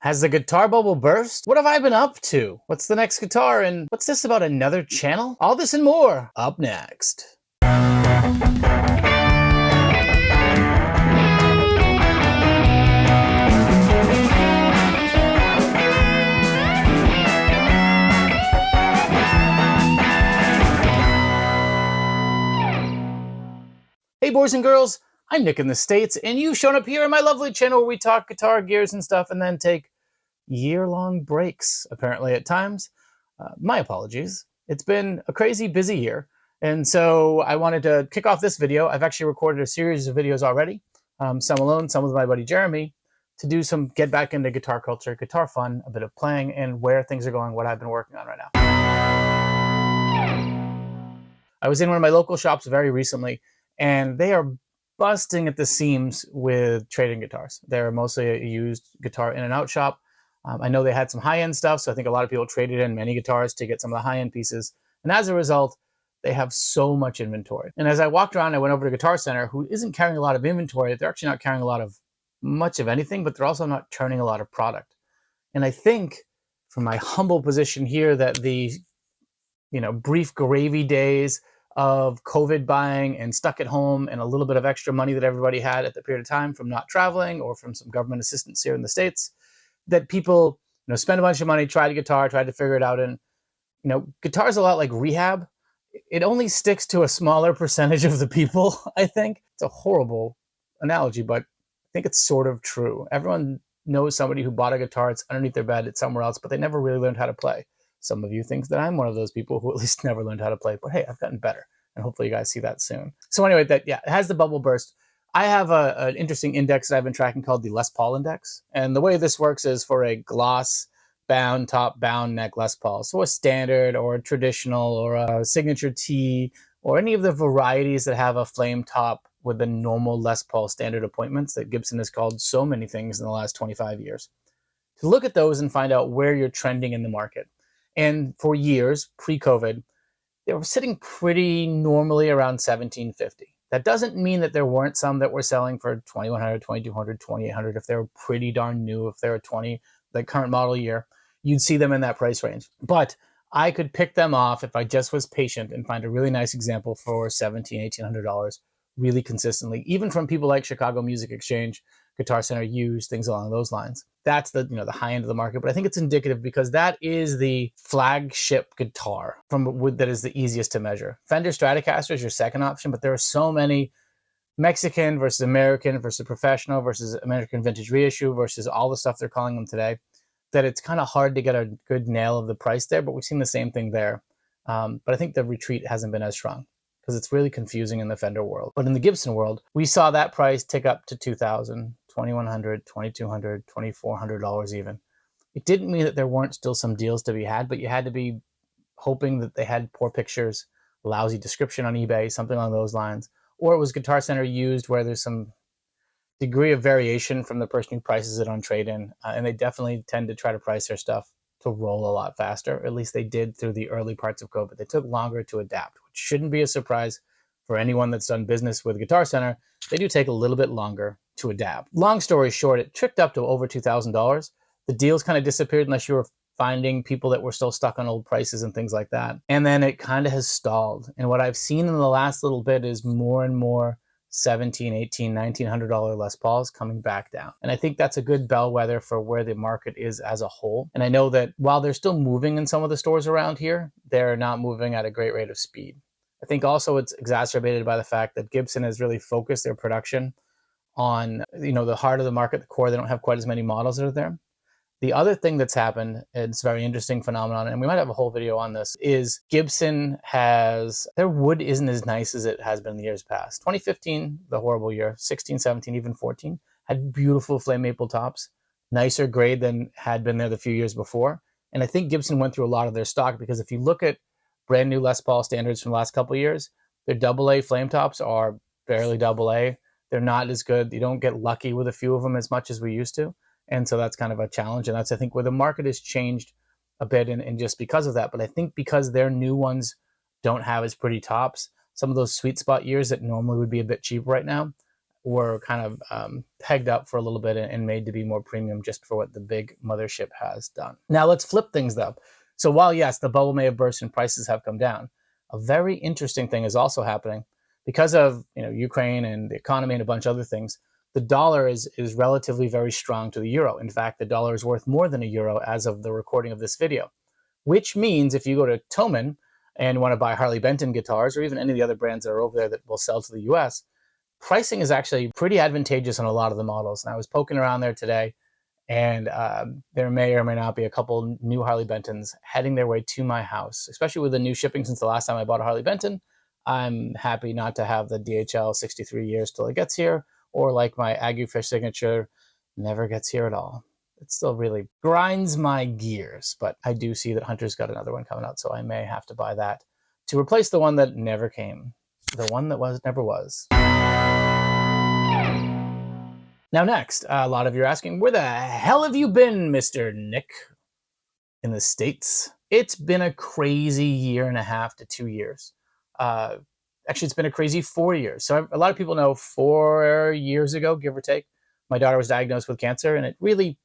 Has the guitar bubble burst? What have I been up to? What's the next guitar? And what's this about another channel? All this and more, up next. Hey boys and girls, I'm Nick in the States, and you've shown up here in my lovely channel where we talk guitar gears and stuff and then take year-long breaks, apparently at times. My apologies. It's been a crazy busy year, and so I wanted to kick off this video. I've actually recorded a series of videos already, some alone, some with my buddy Jeremy, to do some get back into guitar culture, guitar fun, a bit of playing, and where things are going, what I've been working on right now. I was in one of my local shops very recently, and they are busting at the seams with trading guitars. They're mostly a used guitar in and out shop. I know they had some high-end stuff, so I think a lot of people traded in many guitars to get some of the high-end pieces. And as a result, they have so much inventory. And as I walked around, I went over to Guitar Center, who isn't carrying a lot of inventory. They're actually not carrying a lot of much of anything, but they're also not turning a lot of product. And I think, from my humble position here, that the brief gravy days of COVID buying and stuck at home and a little bit of extra money that everybody had at the period of time from not traveling or from some government assistance here in the States, that people spend a bunch of money, tried a guitar, tried to figure it out. And guitar's a lot like rehab. It only sticks to a smaller percentage of the people, I think. It's a horrible analogy, but I think it's sort of true. Everyone knows somebody who bought a guitar, it's underneath their bed, it's somewhere else, but they never really learned how to play. Some of you think that I'm one of those people who at least never learned how to play, but hey, I've gotten better, and hopefully you guys see that soon. So anyway, it has the bubble burst. I have an interesting index that I've been tracking called the Les Paul index, and the way this works is for a gloss bound top bound neck Les Paul, so a standard or a traditional or a signature T or any of the varieties that have a flame top with the normal Les Paul standard appointments that Gibson has called so many things in the last 25 years. To look at those and find out where you're trending in the market. And for years, pre-COVID, they were sitting pretty normally around $1,750. That doesn't mean that there weren't some that were selling for $2,100, $2,200, $2,800. If they were pretty darn new, if they were the current model year, you'd see them in that price range. But I could pick them off if I just was patient and find a really nice example for $1,700, $1,800 really consistently, even from people like Chicago Music Exchange, Guitar Center Used, things along those lines. That's the high end of the market, but I think it's indicative because that is the flagship guitar that is the easiest to measure. Fender Stratocaster is your second option, but there are so many Mexican versus American versus professional versus American vintage reissue versus all the stuff they're calling them today that it's kind of hard to get a good nail of the price there, but we've seen the same thing there. But I think the retreat hasn't been as strong because it's really confusing in the Fender world. But in the Gibson world, we saw that price tick up to $2,000, $2,100, $2,200, $2,400 even. It didn't mean that there weren't still some deals to be had, but you had to be hoping that they had poor pictures, lousy description on eBay, something along those lines. Or it was Guitar Center Used where there's some degree of variation from the person who prices it on trade-in. And they definitely tend to try to price their stuff to roll a lot faster. At least they did through the early parts of COVID. They took longer to adapt, which shouldn't be a surprise for anyone that's done business with Guitar Center. They do take a little bit longer to adapt. Long story short, it tricked up to over $2,000. The deals kind of disappeared unless you were finding people that were still stuck on old prices and things like that. And then it kind of has stalled. And what I've seen in the last little bit is more and more $1,700, $1,800, $1,900 Les Pauls coming back down. And I think that's a good bellwether for where the market is as a whole. And I know that while they're still moving in some of the stores around here, they're not moving at a great rate of speed. I think also it's exacerbated by the fact that Gibson has really focused their production on the heart of the market, the core. They don't have quite as many models that are there. The other thing that's happened, it's a very interesting phenomenon, and we might have a whole video on this, is Gibson their wood isn't as nice as it has been in the years past. 2015, the horrible year, 16, 17, even 14, had beautiful flame maple tops, nicer grade than had been there the few years before. And I think Gibson went through a lot of their stock because if you look at brand new Les Paul standards from the last couple of years, their AA flame tops are barely AA. They're not as good. You don't get lucky with a few of them as much as we used to. And so that's kind of a challenge. And that's, I think, where the market has changed a bit and just because of that. But I think because their new ones don't have as pretty tops, some of those sweet spot years that normally would be a bit cheaper right now, were kind of pegged up for a little bit and made to be more premium just for what the big mothership has done. Now let's flip things though. So while yes, the bubble may have burst and prices have come down, a very interesting thing is also happening because of Ukraine and the economy and a bunch of other things. The dollar is relatively very strong to the euro. In fact, the dollar is worth more than a euro as of the recording of this video, which means if you go to Thomann and want to buy Harley Benton guitars or even any of the other brands that are over there that will sell to the US, pricing is actually pretty advantageous on a lot of the models. And I was poking around there today, and there may or may not be a couple new Harley Bentons heading their way to my house, especially with the new shipping since the last time I bought a Harley Benton. I'm happy not to have the DHL 63 years till it gets here, or like my Aguefish signature, never gets here at all. It still really grinds my gears, but I do see that Hunter's got another one coming out, so I may have to buy that to replace the one that never came. The one that never was. Now next, a lot of you are asking, where the hell have you been, Mr. Nick? In the States? It's been a crazy 1.5 to 2 years. Actually, it's been a crazy 4 years. So a lot of people know 4 years ago, give or take, my daughter was diagnosed with cancer, and it really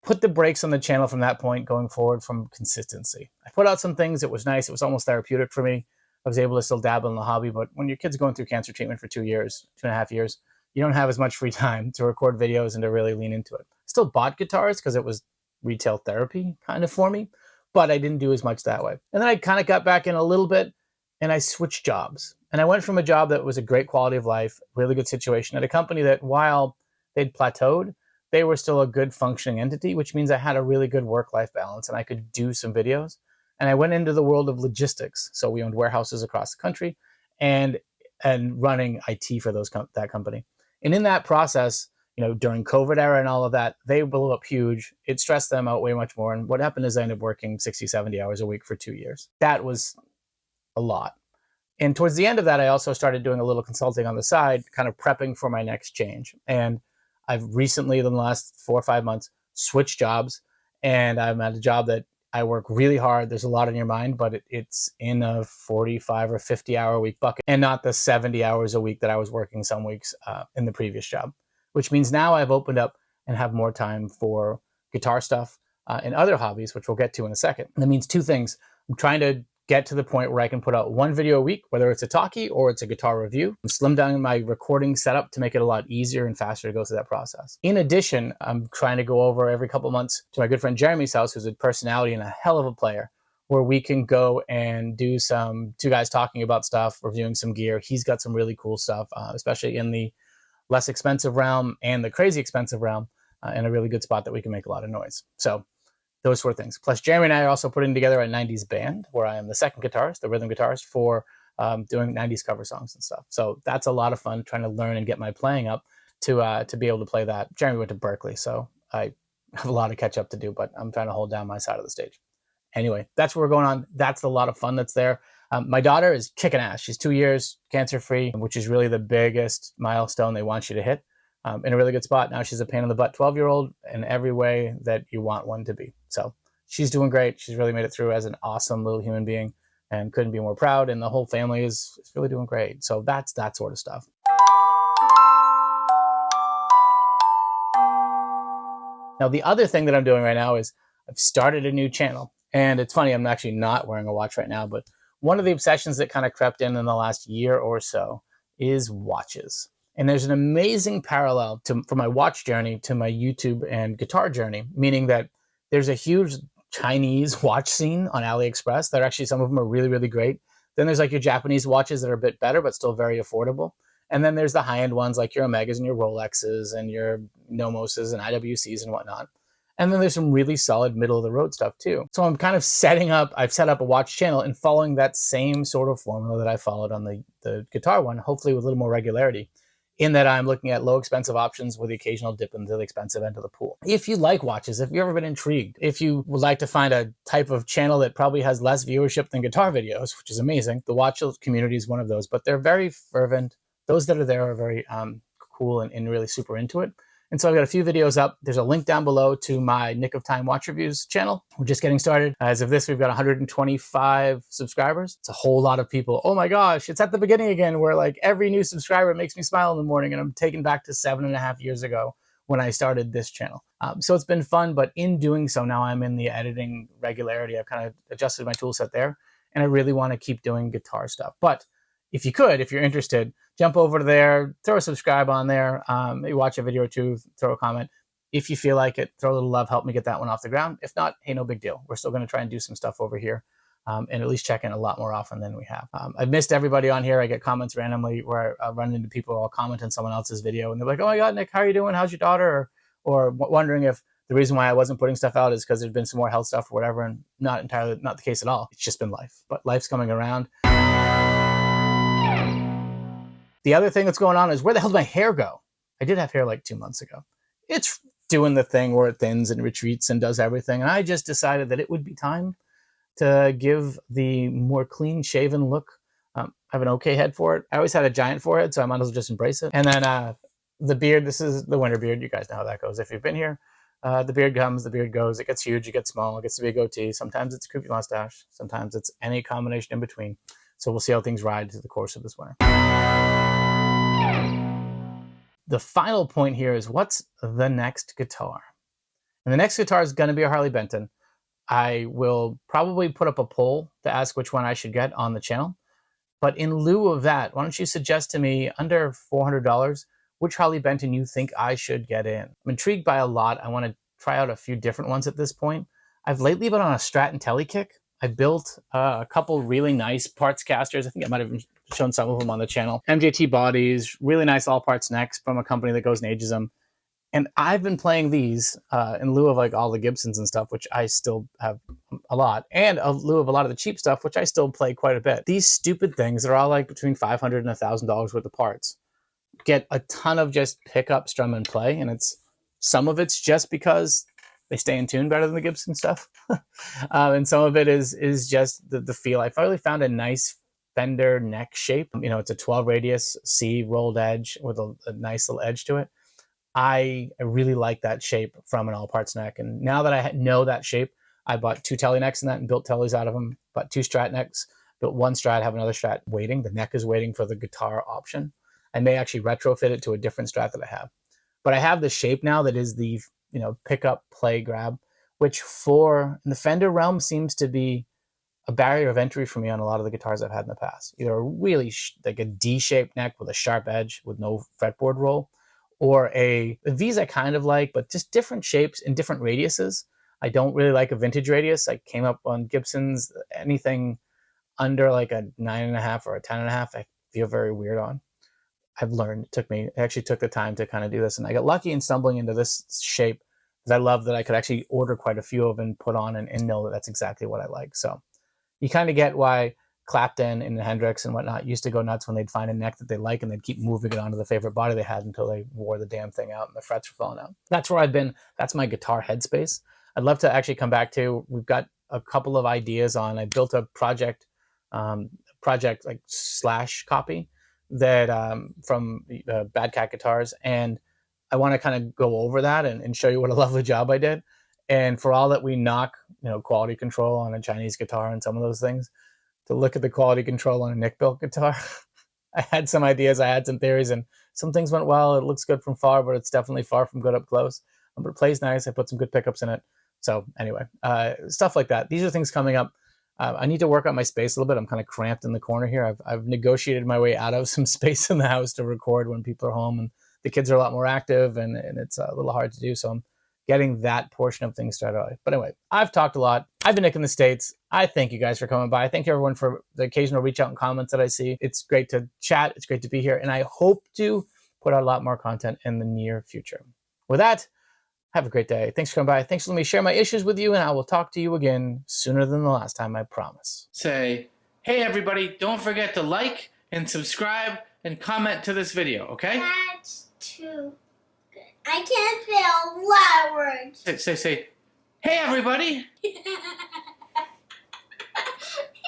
put the brakes on the channel from that point going forward from consistency. I put out some things. It was nice. It was almost therapeutic for me. I was able to still dabble in the hobby, but when your kid's going through cancer treatment for 2 years, 2.5 years, you don't have as much free time to record videos and to really lean into it. Still bought guitars because it was retail therapy kind of for me, but I didn't do as much that way. And then I kind of got back in a little bit and I switched jobs. And I went from a job that was a great quality of life, really good situation, at a company that while they'd plateaued, they were still a good functioning entity, which means I had a really good work-life balance and I could do some videos. And I went into the world of logistics. So we owned warehouses across the country and running IT for that company. And in that process, during COVID era and all of that, they blew up huge. It stressed them out way much more. And what happened is I ended up working 60, 70 hours a week for 2 years. That was a lot. And towards the end of that, I also started doing a little consulting on the side, kind of prepping for my next change. And I've recently, in the last 4 or 5 months, switched jobs. And I'm at a job that I work really hard. There's a lot on your mind, but it's in a 45 or 50 hour a week bucket and not the 70 hours a week that I was working some weeks in the previous job, which means now I've opened up and have more time for guitar stuff and other hobbies, which we'll get to in a second. And that means two things. I'm trying to get to the point where I can put out one video a week, whether it's a talkie or it's a guitar review. I'm slimmed down my recording setup to make it a lot easier and faster to go through that process. In addition, I'm trying to go over every couple months to my good friend Jeremy's house, who's a personality and a hell of a player, where we can go and do two guys talking about stuff, reviewing some gear. He's got some really cool stuff, especially in the less expensive realm and the crazy expensive realm, in a really good spot that we can make a lot of noise. So those sort of things. Plus, Jeremy and I are also putting together a 90s band where I am the second guitarist, the rhythm guitarist, for doing 90s cover songs and stuff. So that's a lot of fun, trying to learn and get my playing up to be able to play that. Jeremy went to Berkeley, so I have a lot of catch up to do, but I'm trying to hold down my side of the stage. Anyway, that's what we're going on. That's a lot of fun that's there. My daughter is kicking ass. She's 2 years cancer-free, which is really the biggest milestone they want you to hit. In a really good spot. Now she's a pain in the butt 12-year-old in every way that you want one to be. So she's doing great. She's really made it through as an awesome little human being and couldn't be more proud. And the whole family is really doing great. So that's that sort of stuff. Now, the other thing that I'm doing right now is I've started a new channel. And it's funny, I'm actually not wearing a watch right now, but one of the obsessions that kind of crept in the last year or so is watches. And there's an amazing parallel from my watch journey to my YouTube and guitar journey, meaning that there's a huge Chinese watch scene on AliExpress that actually some of them are really, really great. Then there's like your Japanese watches that are a bit better, but still very affordable. And then there's the high-end ones like your Omegas and your Rolexes and your Nomoses and IWCs and whatnot. And then there's some really solid middle-of-the-road stuff too. So I'm kind of I've set up a watch channel and following that same sort of formula that I followed on the guitar one, hopefully with a little more regularity, in that I'm looking at low expensive options with the occasional dip into the expensive end of the pool. If you like watches, if you've ever been intrigued, if you would like to find a type of channel that probably has less viewership than guitar videos, which is amazing, the watch community is one of those, but they're very fervent. Those that are there are very cool and really super into it. And so I've got a few videos up. There's a link down below to my Nick of Time Watch Reviews channel. We're just getting started. As of this, we've got 125 subscribers. It's a whole lot of people. Oh my gosh, it's at the beginning again where like every new subscriber makes me smile in the morning, and I'm taken back to 7.5 years ago when I started this channel. So it's been fun, but in doing so, now I'm in the editing regularity. I've kind of adjusted my tool set there, and I really want to keep doing guitar stuff. But if you're interested, jump over there, throw a subscribe on there, maybe watch a video or two, throw a comment. If you feel like it, throw a little love, help me get that one off the ground. If not, hey, no big deal. We're still going to try and do some stuff over here, and at least check in a lot more often than we have. I've missed everybody on here. I get comments randomly where I run into people who all comment on someone else's video, and they're like, oh my God, Nick, how are you doing? How's your daughter? Or wondering if the reason why I wasn't putting stuff out is because there's been some more health stuff or whatever, and not the case at all. It's just been life, but life's coming around. The other thing that's going on is, where the hell did my hair go? I did have hair like 2 months ago. It's doing the thing where it thins and retreats and does everything. And I just decided that it would be time to give the more clean shaven look. I have an okay head for it. I always had a giant forehead, so I might as well just embrace it. And then the beard, this is the winter beard. You guys know how that goes if you've been here. The beard comes, the beard goes. It gets huge, it gets small, it gets to be a goatee. Sometimes it's a creepy mustache. Sometimes it's any combination in between. So we'll see how things ride through the course of this winter. The final point here is, what's the next guitar? And the next guitar is going to be a Harley Benton. I will probably put up a poll to ask which one I should get on the channel. But in lieu of that, why don't you suggest to me, under $400, which Harley Benton you think I should get in? I'm intrigued by a lot. I want to try out a few different ones at this point. I've lately been on a Strat and Telly kick. I built a couple really nice parts casters. I think I might have shown some of them on the channel. MJT bodies, really nice all parts necks from a company that goes and ages them. And I've been playing these in lieu of like all the Gibsons and stuff, which I still have a lot, and in lieu of a lot of the cheap stuff, which I still play quite a bit. These stupid things are all like between $500 and $1,000 worth of parts. Get a ton of just pick up, strum, and play, and some of it's just because they stay in tune better than the Gibson stuff, and some of it is just the feel. I finally found a nice Fender neck shape. You know, it's a 12 radius C rolled edge with a nice little edge to it. I really like that shape from an all parts neck, and now that I know that shape, I bought 2 Telly necks in that and built Tellys out of them. Bought 2 Strat necks, built 1 Strat, have another Strat waiting. The neck is waiting for the guitar option. I may actually retrofit it to a different Strat that I have, but I have the shape now that is the pick up, play, grab, which in the Fender realm seems to be a barrier of entry for me on a lot of the guitars I've had in the past. Either a really like a D-shaped neck with a sharp edge with no fretboard roll, or the V's I kind of like, but just different shapes and different radiuses. I don't really like a vintage radius. I came up on Gibsons, anything under like a 9.5 or a 10.5, I feel very weird on. I've learned. It actually took the time to kind of do this, and I got lucky in stumbling into this shape because I love that I could actually order quite a few of and put on and know that that's exactly what I like. So you kind of get why Clapton and Hendrix and whatnot used to go nuts when they'd find a neck that they like, and they'd keep moving it onto the favorite body they had until they wore the damn thing out and the frets were falling out. That's where I've been. That's my guitar headspace. I'd love to actually come back to. We've got a couple of ideas on. I built a project like slash copy that from Bad Cat Guitars, and I want to kind of go over that and show you what a lovely job I did. And for all that we knock, quality control on a Chinese guitar and some of those things, to look at the quality control on a Nick built guitar, I had some ideas, I had some theories, and some things went well. It looks good from far, but it's definitely far from good up close. But it plays nice. I put some good pickups in it. So anyway, stuff like that. These are things coming up. I need to work on my space a little bit. I'm kind of cramped in the corner here. I've negotiated my way out of some space in the house to record when people are home and the kids are a lot more active, and it's a little hard to do. So I'm getting that portion of things started out. But anyway, I've talked a lot. I've been Nick in the States. I thank you guys for coming by. I thank everyone for the occasional reach out and comments that I see. It's great to chat. It's great to be here. And I hope to put out a lot more content in the near future. With that, have a great day. Thanks for coming by. Thanks for letting me share my issues with you, and I will talk to you again sooner than the last time, I promise. Say, hey everybody, don't forget to like and subscribe and comment to this video, okay? That's too good. I can't say a lot of words. Say, hey everybody.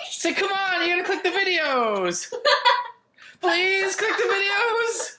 Say, come on, you gotta click the videos. Please click the videos.